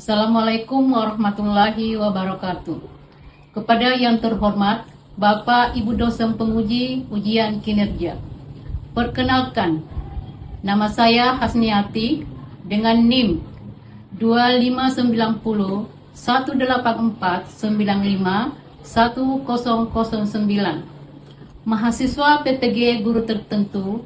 Assalamualaikum warahmatullahi wabarakatuh. Kepada yang terhormat Bapak Ibu dosen penguji ujian kinerja. Perkenalkan, nama saya Hasniati dengan NIM 2590 184 95 1009. Mahasiswa PTG Guru Tertentu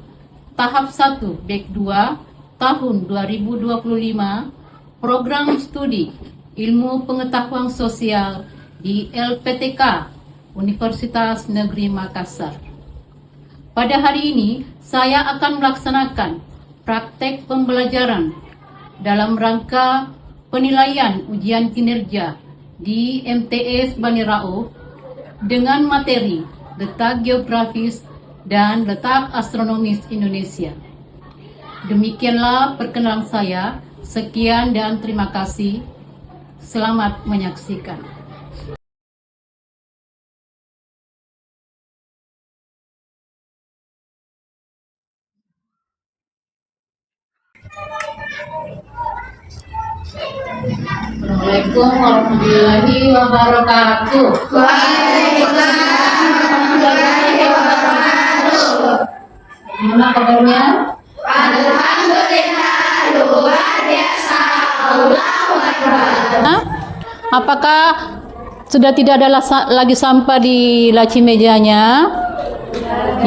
tahap 1 BEK 2 tahun 2025, program studi Ilmu Pengetahuan Sosial di LPTK Universitas Negeri Makassar. Pada hari ini saya akan melaksanakan praktek pembelajaran dalam rangka penilaian ujian kinerja di MTS Bani Rauf dengan materi letak geografis dan letak astronomis Indonesia. Demikianlah perkenalan saya. Sekian dan terima kasih. Selamat menyaksikan. Assalamualaikum warahmatullahi wabarakatuh. Waalaikumsalam warahmatullahi wabarakatuh. Gimana kabarnya? Alhamdulillah, luar biasa. Allahu Akbar. Apakah sudah tidak ada lagi sampah di laci mejanya?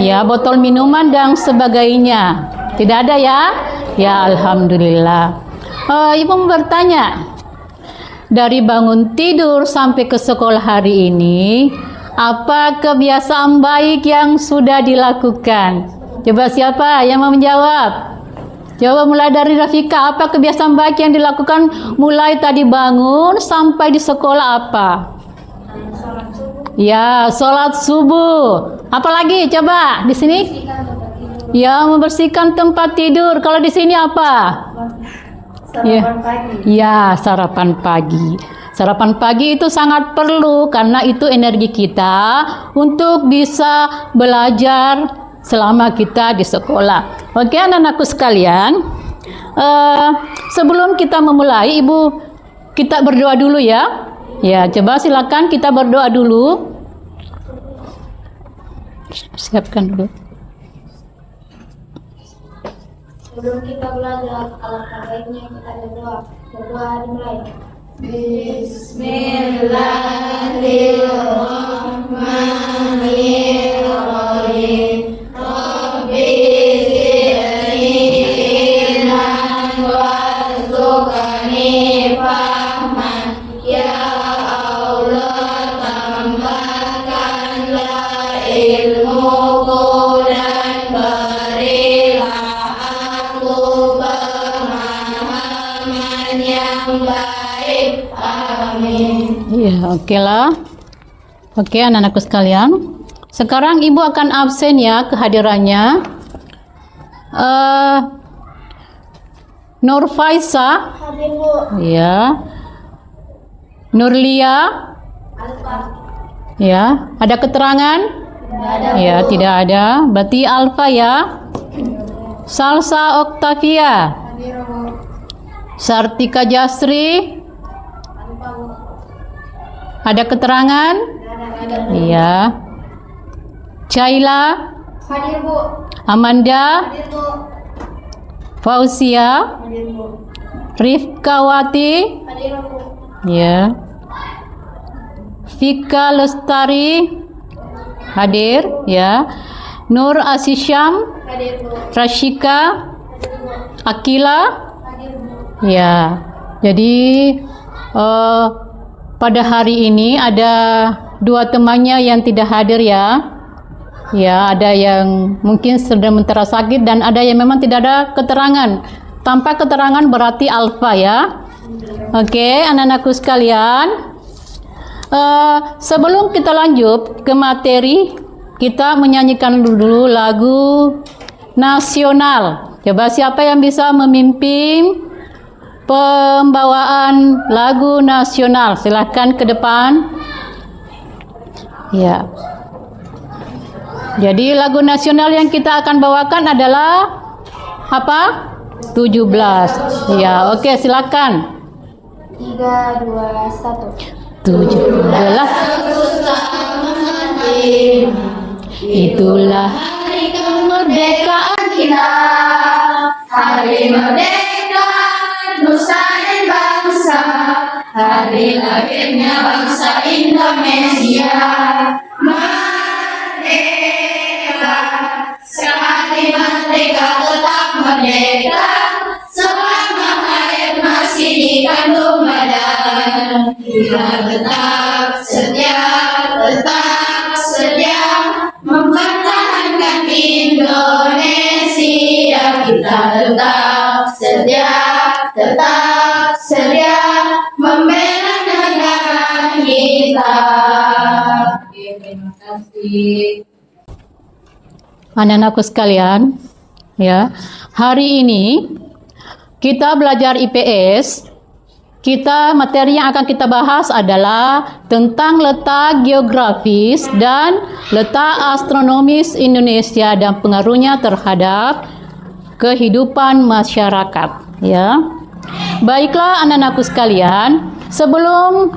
Ya, botol minuman dan sebagainya. Tidak ada ya? Ya, alhamdulillah. Ibu mau bertanya, dari bangun tidur sampai ke sekolah hari ini, apa kebiasaan baik yang sudah dilakukan? Coba siapa yang mau menjawab? Coba mulai dari Rafika, apa kebiasaan baik yang dilakukan mulai tadi bangun sampai di sekolah apa? Ya, sholat subuh. Apalagi coba di sini? Ya, membersihkan tempat tidur. Kalau di sini apa? Sarapan pagi. Ya, sarapan pagi. Sarapan pagi itu sangat perlu karena itu energi kita untuk bisa belajar selama kita di sekolah. Oke, anak-anakku sekalian, sebelum kita memulai, Ibu, kita berdoa dulu ya. Ya, coba silakan kita berdoa dulu. Siapkan dulu. Sebelum kita belajar, alangkah baiknya kita berdoa. Berdoa dimulai. Bismillahirrahmanirrahim. Rabbi zidni ilman warzuqni fahman. Ya Allah, tambahkanlah ilmuku dan berilah aku pemahaman yang baik. Amin. Ya, oke lah. Oke, anak-anakku sekalian. Sekarang Ibu akan absen ya kehadirannya. Nur Faisa, Hadir Bu. ya. Nurlia, Alfa. ya. Ada keterangan? Tidak ada. Ya, tidak ada. Berarti Alfa ya. Salsa Oktavia, Hadir Bu. Sartika Jasri, Alfa Bu. ada keterangan? Ada. Iya. Caila, Hadir Bu. Amanda, Hadir Bu. Fauzia, Hadir Bu. Rifkawati, Hadir Bu. ya. Vika Lestari, hadir, ya. Nur Asisyam, Hadir Bu. Rashika, Hadir Bu. Akila, Hadir Bu. ya. Jadi pada hari ini ada dua temannya yang tidak hadir ya. Ya, ada yang mungkin sedang mentera sakit dan ada yang memang tidak ada keterangan. Tanpa keterangan berarti alfa ya. Oke, anak-anakku sekalian. Sebelum kita lanjut ke materi, kita menyanyikan dulu lagu nasional. Coba siapa yang bisa memimpin pembawaan lagu nasional? Silahkan ke depan. Ya. Jadi lagu nasional yang kita akan bawakan adalah apa? 17. Ya, oke, silakan. 3, 2, 1. 17 itulah hari kemerdekaan kita, hari merdeka nusa dan bangsa, hari lahirnya bangsa Indonesia. Merdeka, sekali merdeka tetap merdeka, selama hayat masih dikandung badan. Kita tetap setia mempertahankan Indonesia. Kita tetap setia membela negara kita. Terima kasih. Anak-anakku sekalian, ya, hari ini kita belajar IPS. Materi yang akan kita bahas adalah tentang letak geografis dan letak astronomis Indonesia dan pengaruhnya terhadap kehidupan masyarakat. Ya, baiklah anak-anakku sekalian, sebelum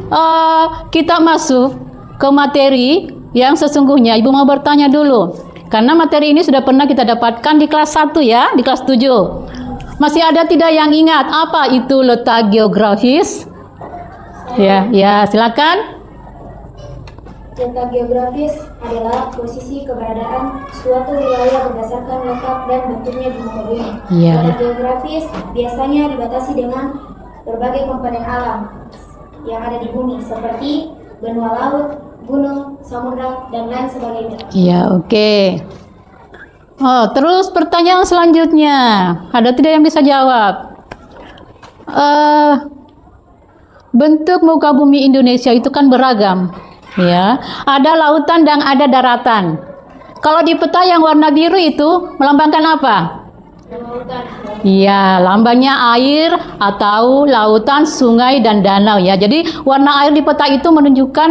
kita masuk ke materi yang sesungguhnya, Ibu mau bertanya dulu, karena materi ini sudah pernah kita dapatkan di kelas 1 ya, di kelas 7. Masih ada tidak yang ingat apa itu letak geografis? Ya, silakan. Letak geografis adalah posisi keberadaan suatu wilayah berdasarkan letak dan bentuknya di muka bumi. Ya. Letak geografis biasanya dibatasi dengan berbagai komponen alam yang ada di bumi seperti benua laut, gunung, samudra, dan lain sebagainya. Ya, oke. Oh, terus pertanyaan selanjutnya, ada tidak yang bisa jawab? Bentuk muka bumi Indonesia itu kan beragam, ya. Ada lautan dan ada daratan. Kalau di peta yang warna biru itu melambangkan apa? Lautan. Iya, lambangnya air atau lautan, sungai dan danau ya. Jadi warna air di peta itu menunjukkan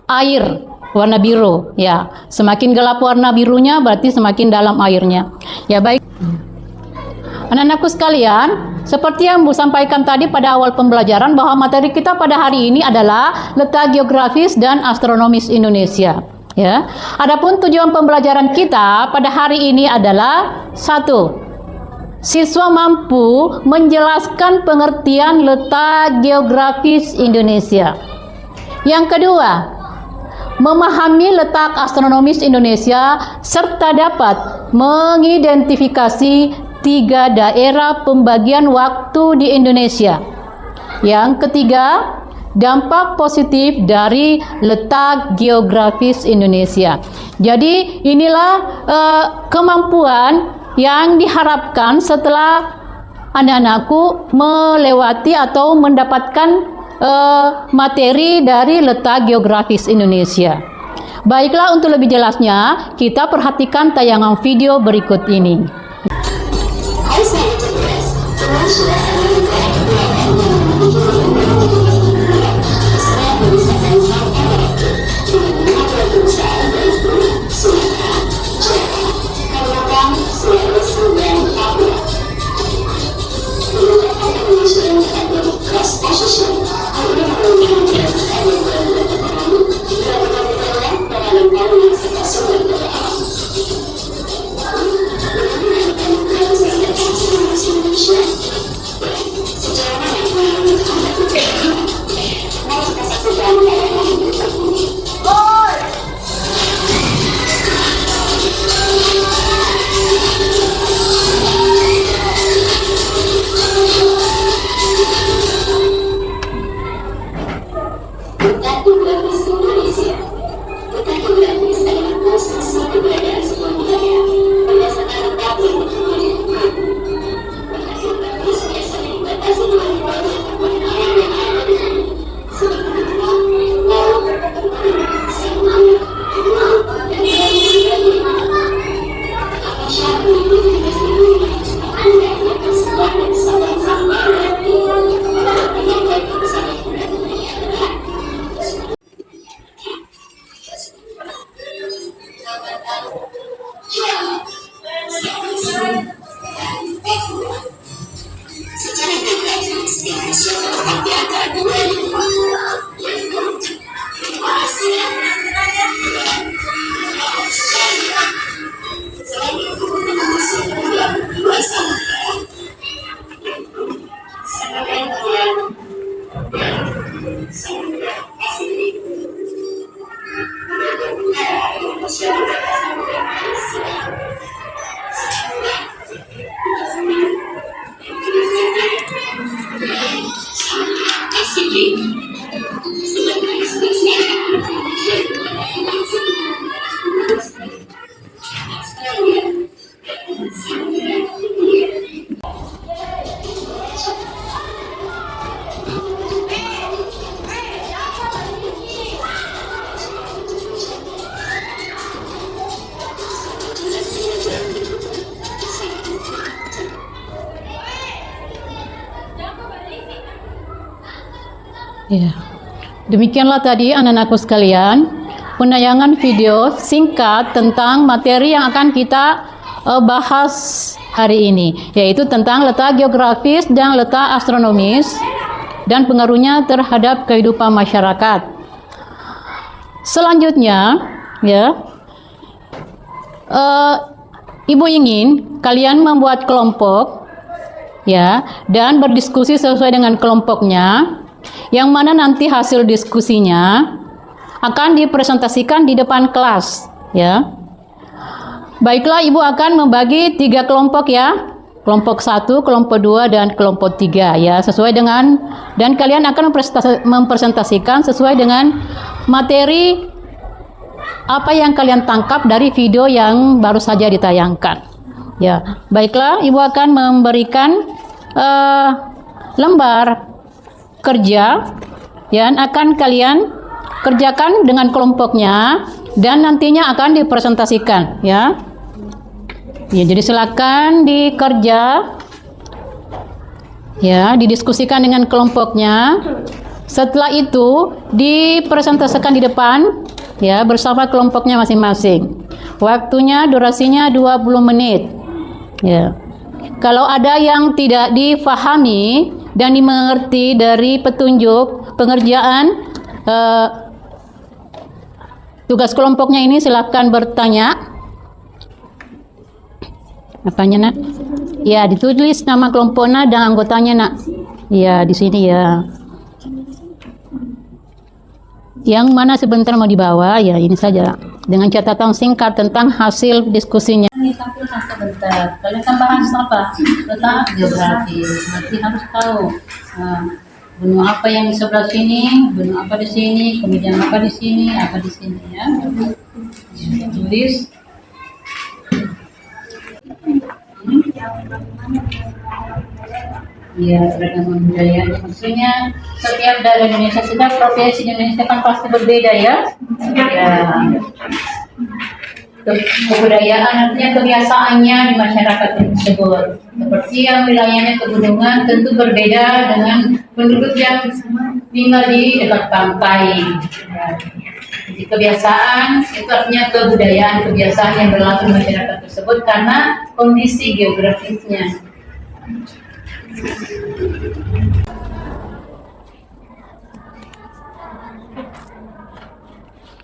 air. Warna biru, ya. Semakin gelap warna birunya, berarti semakin dalam airnya. Ya, baik. Anak-anakku sekalian, seperti yang Bu sampaikan tadi pada awal pembelajaran, bahwa materi kita pada hari ini adalah letak geografis dan astronomis Indonesia. Ya. Adapun tujuan pembelajaran kita pada hari ini adalah 1. Siswa mampu menjelaskan pengertian letak geografis Indonesia. Yang kedua, memahami letak astronomis Indonesia serta dapat mengidentifikasi 3 daerah pembagian waktu di Indonesia. Yang ketiga, dampak positif dari letak geografis Indonesia. Jadi inilah kemampuan yang diharapkan setelah anak-anakku melewati atau mendapatkan materi dari letak geografis Indonesia. Baiklah, untuk lebih jelasnya kita perhatikan tayangan video berikut ini. Ya. Demikianlah tadi anak-anakku sekalian, penayangan video singkat tentang materi yang akan kita bahas hari ini, yaitu tentang letak geografis dan letak astronomis dan pengaruhnya terhadap kehidupan masyarakat. Selanjutnya, ya, Ibu ingin kalian membuat kelompok, ya, dan berdiskusi sesuai dengan kelompoknya, yang mana nanti hasil diskusinya akan dipresentasikan di depan kelas, ya. Baiklah, Ibu akan membagi 3 kelompok, ya. Kelompok 1, kelompok 2, dan kelompok 3, ya, sesuai dengan, dan kalian akan mempresentasikan sesuai dengan materi apa yang kalian tangkap dari video yang baru saja ditayangkan. Ya, baiklah, Ibu akan memberikan lembar kerja yang akan kalian kerjakan dengan kelompoknya dan nantinya akan dipresentasikan, ya. Ya, jadi silakan dikerja, ya, didiskusikan dengan kelompoknya. Setelah itu dipresentasikan di depan, ya, bersama kelompoknya masing-masing. Waktunya, durasinya 20 menit. Ya. Kalau ada yang tidak difahami dan dimengerti dari petunjuk pengerjaan tugas kelompoknya ini, silakan bertanya. Apanya, Nak? Ya, ditulis nama kelompoknya dan anggotanya, Nak. Ya, di sini, ya. Yang mana sebentar mau dibawa, ya, ini saja. Dengan catatan singkat tentang hasil diskusinya. Ini tampilkan sebentar. Kalian kan bahas apa? Letak geografis. Nanti harus tahu benua apa yang di sebelah sini, benua apa di sini, kemudian apa di sini, apa di sini, ya. Tulis. Ya, keragaman budaya. Maksudnya setiap daerah Indonesia, setiap provinsi di Indonesia kan pasti berbeda, ya. Ya. Kebudayaan artinya kebiasaannya di masyarakat tersebut. Seperti yang wilayahnya pegunungan tentu berbeda dengan penduduk yang tinggal di dekat pantai. Ya. Jadi kebiasaan itu artinya kebudayaan, kebiasaan yang berlaku di masyarakat tersebut karena kondisi geografisnya.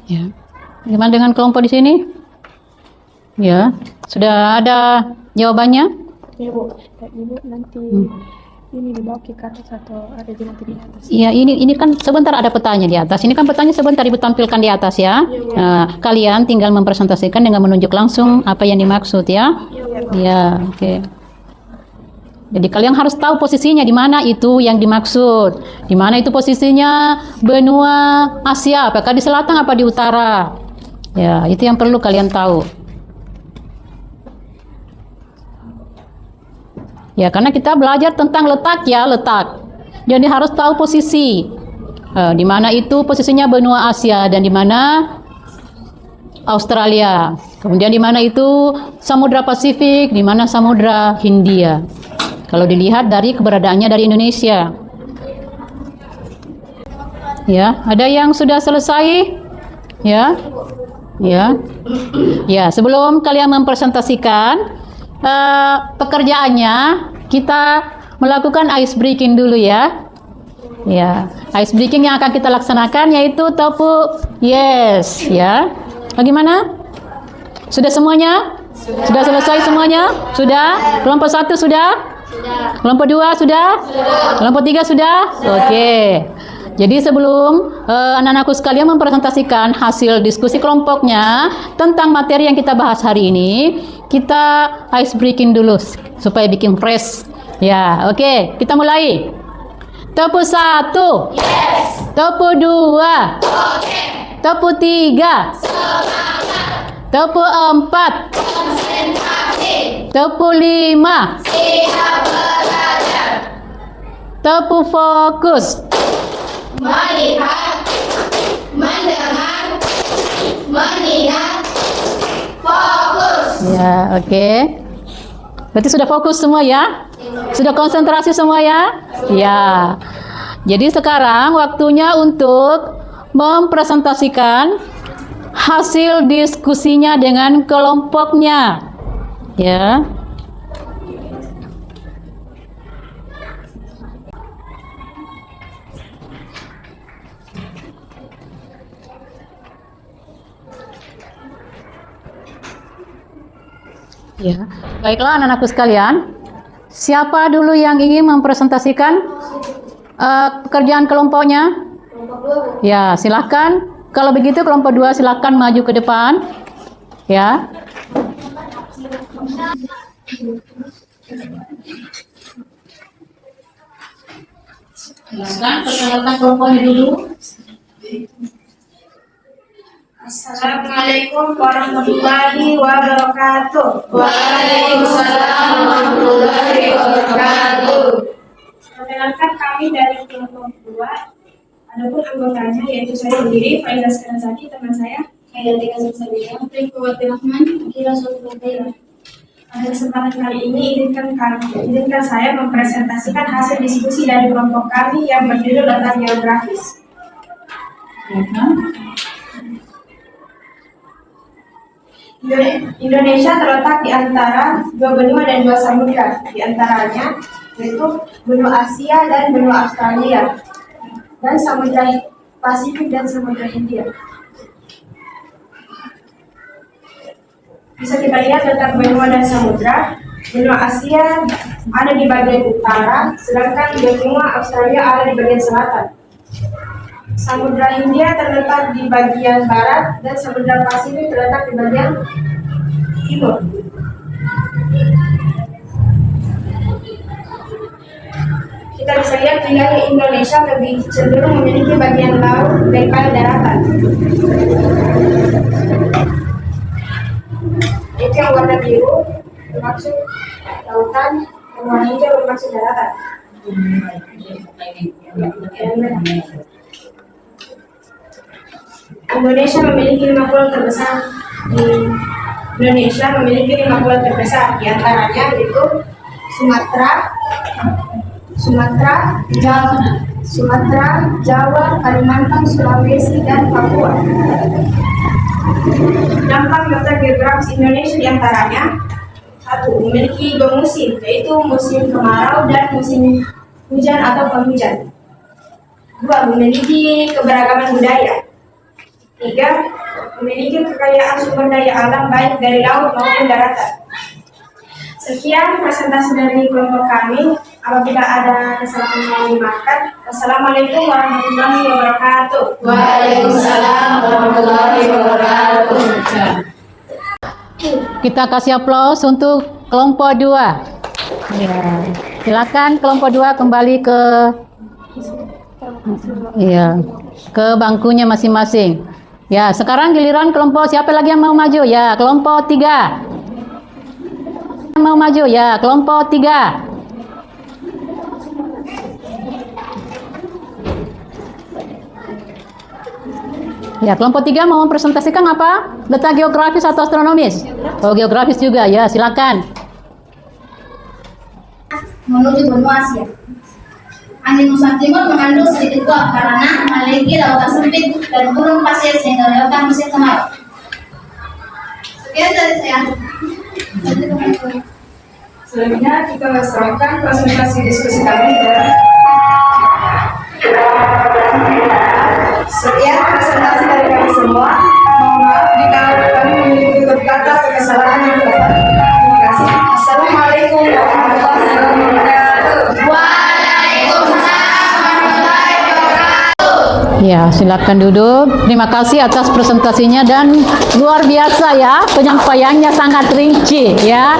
Ya. Gimana dengan kelompok di sini? Ya, sudah ada jawabannya? Ya, Bu. Ibu nanti ini dibawa ke atas atau ada di nanti di atas? Iya, ini kan sebentar ada petanya di atas. Ini kan petanya sebentar Ibu tampilkan di atas, ya. Nah, kalian tinggal mempresentasikan dengan menunjuk langsung apa yang dimaksud, ya. Ya, oke. Jadi kalian harus tahu posisinya di mana itu yang dimaksud. Di mana itu posisinya benua Asia, apakah di selatan apa di utara. Ya, itu yang perlu kalian tahu. Ya, karena kita belajar tentang letak, ya, letak. Jadi harus tahu posisi. Di mana itu posisinya benua Asia dan di mana Australia. Kemudian di mana itu Samudra Pasifik, di mana Samudra Hindia. Kalau dilihat dari keberadaannya dari Indonesia. Ya, ada yang sudah selesai? Ya. Ya. Ya, sebelum kalian mempresentasikan pekerjaannya, kita melakukan ice breaking dulu, ya. Ya, ice breaking yang akan kita laksanakan yaitu tofu yes, ya. Bagaimana? Sudah semuanya? Sudah selesai semuanya? Sudah? Kelompok 1 sudah? Kelompok 2 sudah? Kelompok 3 sudah? Oke. Jadi sebelum anak-anakku sekalian mempresentasikan hasil diskusi kelompoknya tentang materi yang kita bahas hari ini, kita ice breaking dulu supaya bikin fresh. Ya, oke. Kita mulai. Topu 1. Yes. Topu 2. Okay. Topu 3. Semangat. Topu 4. Konsentrasi. Tepu 5. Siap belajar. Tepu fokus. Melihat, mendengar, mengingat, fokus. Ya, oke. Berarti sudah fokus semua ya? Sudah konsentrasi semua ya? Ya. Jadi sekarang waktunya untuk mempresentasikan hasil diskusinya dengan kelompoknya. Ya. Ya, baiklah anak-anakku sekalian. Siapa dulu yang ingin mempresentasikan pekerjaan kelompoknya? Ya, silahkan. Kalau begitu kelompok 2 silahkan maju ke depan. Ya. Silahkan perkenalkan kelompoknya dulu. Assalamualaikum warahmatullahi wabarakatuh. Waalaikumsalam warahmatullahi wabarakatuh. Perkenalkan kami dari kelompok 2. Adapun anggotanya yaitu saya sendiri, Faiza Skanazaki, teman saya, Hayati Kasih Sabila, Rifkuwati Rahman, Akira Sultan. Pada kesempatan kali ini izinkan saya mempresentasikan hasil diskusi dari kelompok kami yang berjudul letak geografis. Indonesia terletak di antara 2 benua dan 2 samudra, di antaranya yaitu benua Asia dan benua Australia, dan samudra Pasifik dan samudra Hindia. Bisa kita lihat letak benua dan samudra. Benua Asia ada di bagian utara, sedangkan benua Australia ada di bagian selatan. Samudra Hindia terletak di bagian barat dan Samudra Pasifik terletak di bagian timur. Kita bisa lihat wilayah Indonesia lebih cenderung memiliki bagian laut daripada daratan. Itu yang warna biru bermaksud lautan, yang warna hijau bermaksud daratan. Indonesia memiliki 5 pulau terbesar. Indonesia memiliki 5 pulau terbesar, di antaranya yaitu Sumatera, Jawa, Kalimantan, Sulawesi, dan Papua. Dampak letak geografis Indonesia di antaranya: 1. Memiliki 2 musim, yaitu musim kemarau dan musim hujan atau penghujan. 2. Memiliki keberagaman budaya. 3. Memiliki kekayaan sumber daya alam baik dari laut maupun daratan. Sekian presentasi dari kelompok kami. Apabila ada kesalahan yang dimaafkan. Wassalamualaikum warahmatullahi wabarakatuh. Waalaikumsalam warahmatullahi wabarakatuh. Kita kasih aplaus untuk kelompok 2. Ya. Silakan kelompok 2 kembali ke ke bangkunya masing-masing. Ya, sekarang giliran kelompok siapa lagi yang mau maju? Ya, kelompok 3. Yang mau maju ya, kelompok 3. Ya, kelompok 3 mau mempresentasikan apa? Letak geografis atau astronomis? Oh, geografis juga ya, silakan. Menuju benua Asia. Angin muson timur mengandung sedikit uap karena memiliki lautan sempit dan gurun pasir sehingga menyebabkan musim kemarau. Sekian dari saya. Selanjutnya kita serahkan presentasi diskusi kami ke sekian presentasi dari kami semua. Mohon maaf jika kami memiliki kata kesalahan yang fatal. Terima kasih. Assalamualaikum warahmatullahi wabarakatuh. Ya, silakan duduk. Terima kasih atas presentasinya dan luar biasa ya, penyampaiannya sangat rinci ya.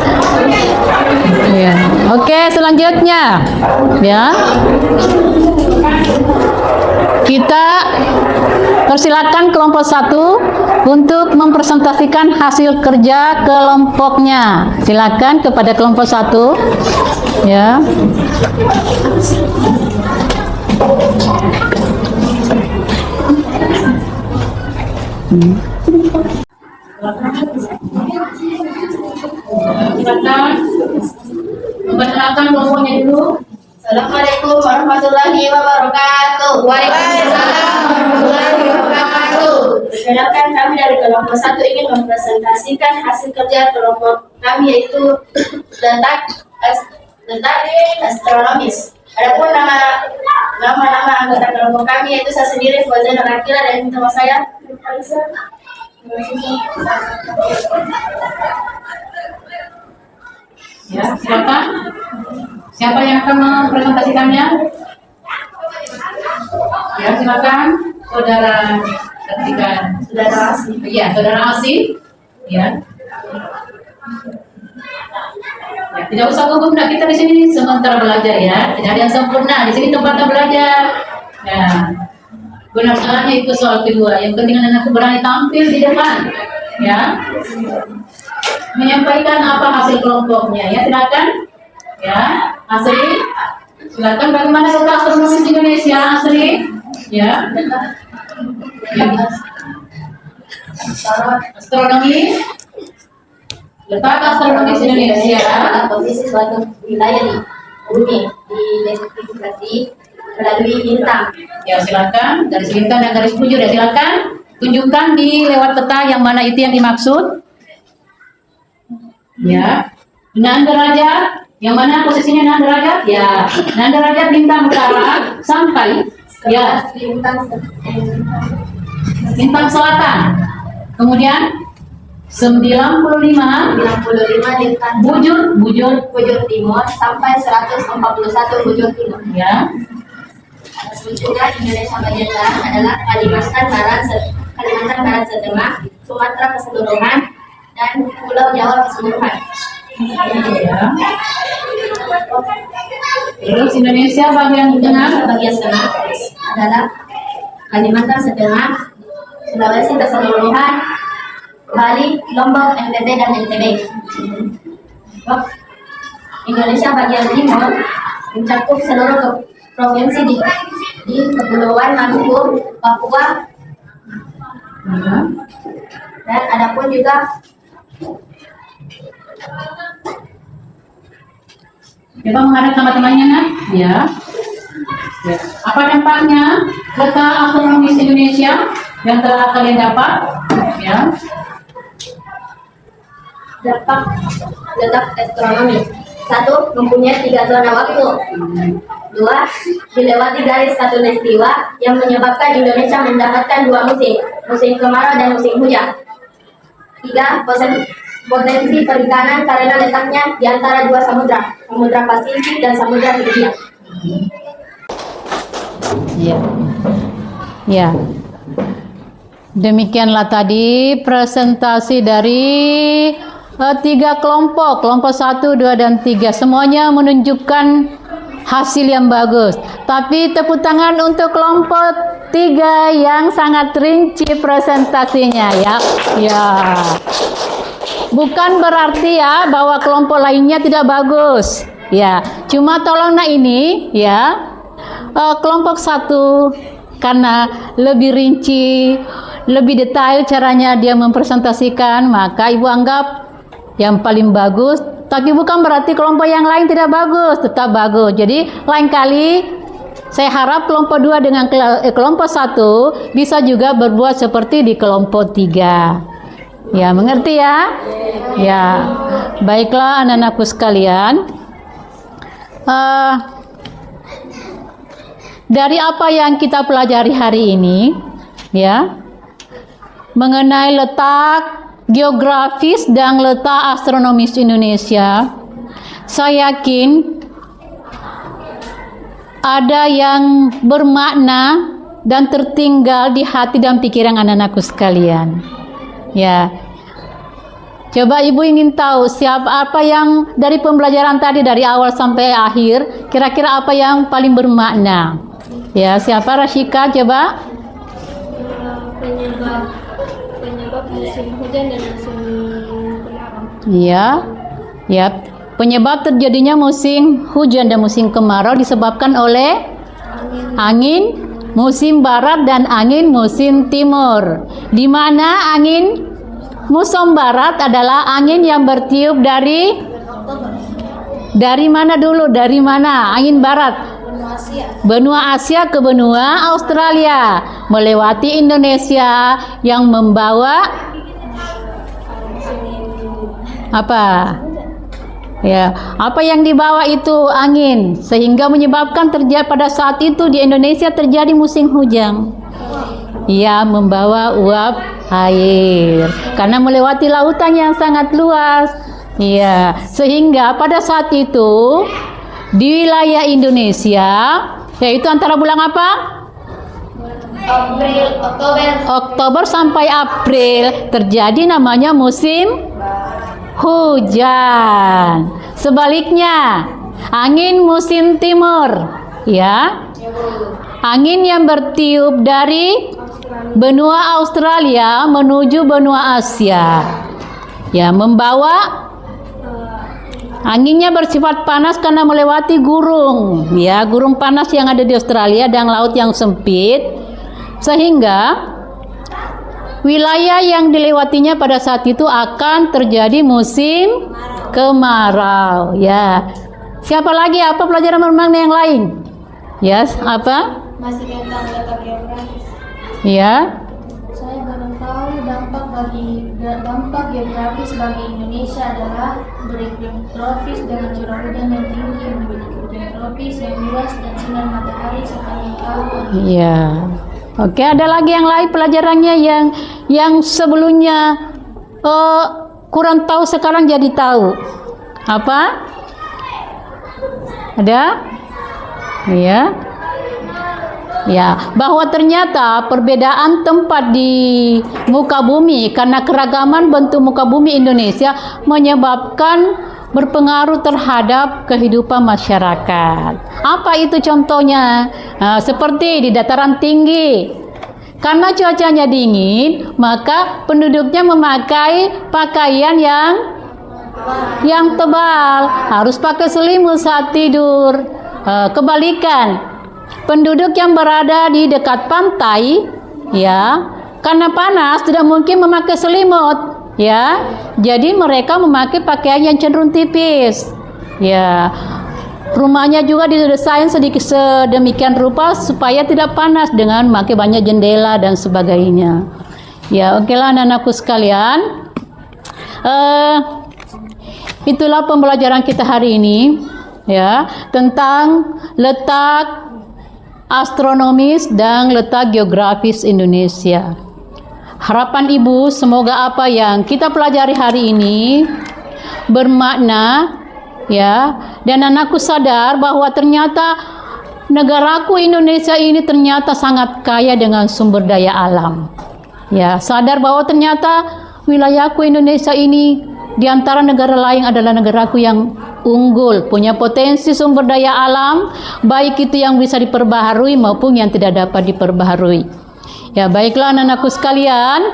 Ya. Oke, selanjutnya ya. Kita Persilakan kelompok 1 untuk mempresentasikan hasil kerja kelompoknya. Silakan kepada kelompok 1. Ya. Silakan memperkenalkan kelompoknya dulu. Assalamualaikum warahmatullahi wabarakatuh. Waalaikumsalam warahmatullahi wabarakatuh. Perkenalkan, kami dari kelompok 1 ingin mempresentasikan hasil kerja kelompok kami, yaitu letak astronomis. Adapun nama anggota kelompok kami yaitu saya sendiri, Fauzan Akila, dan teman saya Ya, silakan. Siapa yang akan mempresentasikannya? Ya, silakan. Saudara ketika Saudara Asli. ya, saudara Asih. Ya. Ya, tidak usah gugup, nah, kita di sini sementara belajar ya. Tidak ada yang sempurna. Di sini tempatnya belajar. Ya. Gunakannya itu soal kedua. Yang penting anak berani tampil di depan. Ya. Menyampaikan apa hasil kelompoknya ya, silakan. Ya, Asri. Silakan, bagaimana letak astronomis di Indonesia, Asri? Ya. Astronomi. Letak astronomis Indonesia. Posisi suatu wilayah di bumi diidentifikasi melalui bintang. Ya, silakan. Garis bintang dan garis bujur ya, silakan. Tunjukkan di lewat peta yang mana itu yang dimaksud. Ya. 6 derajat. Yang mana posisinya 6 derajat? Ya. 6 derajat bintang utara sampai ya bintang selatan. Kemudian 95 bintang bujur timur sampai 141 bujur timur. ya. Bujurnya Indonesia bagian barat adalah Kalimantan Barat Setengah, Sumatera keseluruhan, dan Pulau Jawa keseluruhan. Ya. Terus Indonesia bagian tengah Adalah Kalimantan Setengah, Sulawesi keseluruhan, Bali, Lombok, NTB, dan NTB. Indonesia bagian timur mencakup seluruh provinsi di Kepulauan Maluku, Papua, dan adapun juga coba menghadap sama temannya, nak. Ya. Ya. Apa dampaknya letak astronomis Indonesia yang telah kalian dapat? Ya. letak astronomi. 1. Mempunyai 3 zona waktu. 2. Dilewati garis khatulistiwa yang menyebabkan Indonesia mendapatkan 2 musim, musim kemarau dan musim hujan. 3. Potensi perikanan karena letaknya di antara 2 samudra, Samudra Pasifik dan Samudra Hindia. Ya. Ya. Demikianlah tadi presentasi dari 3 kelompok, kelompok 1, 2, dan 3. Semuanya menunjukkan hasil yang bagus. Tapi tepuk tangan untuk kelompok 3 yang sangat rinci presentasinya ya. Ya. Bukan berarti ya bahwa kelompok lainnya tidak bagus. Ya, cuma tolong nak ini ya. Kelompok 1 karena lebih rinci, lebih detail caranya dia mempresentasikan, maka ibu anggap yang paling bagus. Tapi bukan berarti kelompok yang lain tidak bagus, tetap bagus. Jadi lain kali saya harap kelompok 2 dengan kelompok 1 bisa juga berbuat seperti di kelompok 3. Ya, mengerti ya? Ya, baiklah anak-anakku sekalian. Dari apa yang kita pelajari hari ini, ya, mengenai letak geografis dan letak astronomis Indonesia, saya yakin ada yang bermakna dan tertinggal di hati dan pikiran anak-anakku sekalian. Ya, coba ibu ingin tahu apa yang dari pembelajaran tadi dari awal sampai akhir, kira-kira apa yang paling bermakna? Ya, siapa? Rasyika, coba. penyebab musim hujan dan musim kemarau. Iya. Ya. Penyebab terjadinya musim hujan dan musim kemarau disebabkan oleh angin musim barat dan angin musim timur. Di mana angin musim barat adalah angin yang bertiup dari mana dulu? Dari mana? Angin barat. Benua Asia ke benua Australia, melewati Indonesia yang membawa apa? Ya, apa yang dibawa itu angin, sehingga menyebabkan terjadi pada saat itu di Indonesia terjadi musim hujan. Ya, membawa uap air karena melewati lautan yang sangat luas. Ya, sehingga pada saat itu di wilayah Indonesia, yaitu antara bulan apa? Oktober sampai April terjadi namanya musim hujan. Sebaliknya, angin musim timur, ya, angin yang bertiup dari benua Australia menuju benua Asia, ya, membawa anginnya bersifat panas karena melewati gurun, ya, gurun panas yang ada di Australia dan laut yang sempit, sehingga wilayah yang dilewatinya pada saat itu akan terjadi musim kemarau. Ya, siapa lagi? Apa pelajaran bermakna yang lain? Ya, apa? Masih tentang letak geografis. Ya. Saya baru tahu dampak geografis bagi Indonesia adalah beriklim tropis dengan curah hujan yang tinggi, memiliki hujan tropis yang luas dan sinar matahari sepanjang tahun. Iya. Oke, ada lagi yang lain pelajarannya yang sebelumnya kurang tahu sekarang jadi tahu. Apa? Ada? Iya. Ya, bahwa ternyata perbedaan tempat di muka bumi karena keragaman bentuk muka bumi Indonesia menyebabkan berpengaruh terhadap kehidupan masyarakat. Apa itu contohnya? Nah, seperti di dataran tinggi, karena cuacanya dingin, maka penduduknya memakai pakaian yang tebal, harus pakai selimut saat tidur. Kebalikan, penduduk yang berada di dekat pantai, ya, karena panas tidak mungkin memakai selimut, ya, jadi mereka memakai pakaian yang cenderung tipis, ya. Rumahnya juga didesain sedemikian rupa supaya tidak panas dengan memakai banyak jendela dan sebagainya. Ya, oke lah anak-anakku sekalian. Itulah pembelajaran kita hari ini, ya, tentang letak astronomis dan letak geografis Indonesia. Harapan Ibu, semoga apa yang kita pelajari hari ini bermakna, ya, dan anakku sadar bahwa ternyata negaraku Indonesia ini ternyata sangat kaya dengan sumber daya alam. Ya, sadar bahwa ternyata wilayahku Indonesia ini di antara negara lain adalah negaraku yang unggul, punya potensi sumber daya alam, baik itu yang bisa diperbaharui maupun yang tidak dapat diperbaharui. Ya, baiklah anak-anakku sekalian,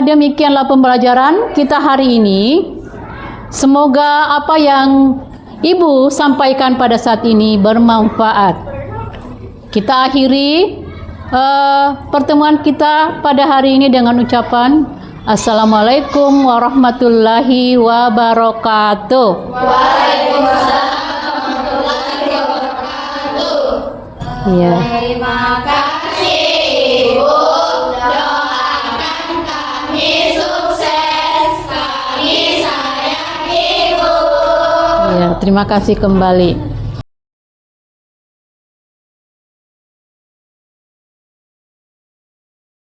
demikianlah pembelajaran kita hari ini. Semoga apa yang Ibu sampaikan pada saat ini bermanfaat. Kita akhiri pertemuan kita pada hari ini dengan ucapan Assalamualaikum warahmatullahi wabarakatuh. Waalaikumsalam warahmatullahi wabarakatuh. Ya. Terima kasih Ibu, doakan kami sukses, kami sayang Ibu. Ya, terima kasih kembali.